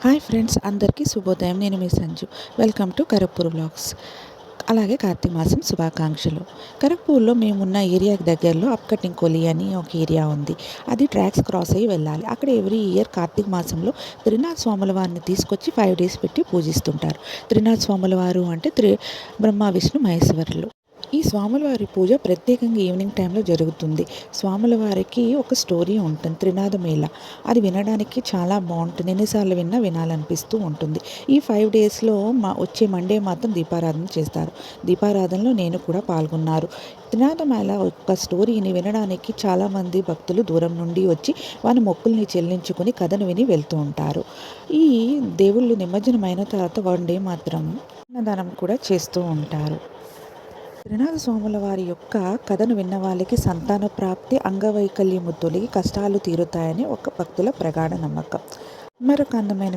Hi friends, అందరికీ శుభోదయం. నేను మీ Sanju. Welcome to Karappur vlogs. అలాగే కార్తీక మాసం శుభాకాంక్షలు. కరప్పూర్లో మేమున్న ఏరియాకి దగ్గరలో అప్కటింగ్ కొలి అని ఒక ఏరియా ఉంది. అది ట్రాక్స్ క్రాస్ అయ్యి వెళ్ళాలి. అక్కడ ఎవ్రీ ఇయర్ కార్తీక మాసంలో త్రినాథ స్వాముల వారిని తీసుకొచ్చి 5 days పెట్టి పూజిస్తుంటారు. త్రినాథ స్వాముల వారు అంటే బ్రహ్మ విష్ణు మహేశ్వరులు. ఈ స్వాముల వారి పూజ ప్రత్యేకంగా ఈవినింగ్ టైంలో జరుగుతుంది. స్వాముల వారికి ఒక స్టోరీ ఉంటుంది, త్రినాథ మేళ. అది వినడానికి చాలా బాగుంటుంది. ఎన్నిసార్లు విన్నా వినాలనిపిస్తూ ఉంటుంది. ఈ 5 daysలో వచ్చే మండే మాత్రం దీపారాధన చేస్తారు. దీపారాధనలో నేను కూడా పాల్గొన్నారు. త్రినాథ మేళ ఒక స్టోరీని వినడానికి చాలామంది భక్తులు దూరం నుండి వచ్చి వారి మొక్కుల్ని చెల్లించుకొని కథను విని వెళ్తూ ఉంటారు. ఈ దేవుళ్ళు నిమజ్జనమైన తర్వాత 1 day మాత్రం అన్నదానం కూడా చేస్తూ ఉంటారు. త్రినాథ స్వాముల వారి యొక్క కథను విన్న వాళ్ళకి సంతాన ప్రాప్తి, అంగవైకల్యము తొలగి కష్టాలు తీరుతాయని ఒక భక్తుల ప్రగాఢ నమ్మకం. మరొక అందమైన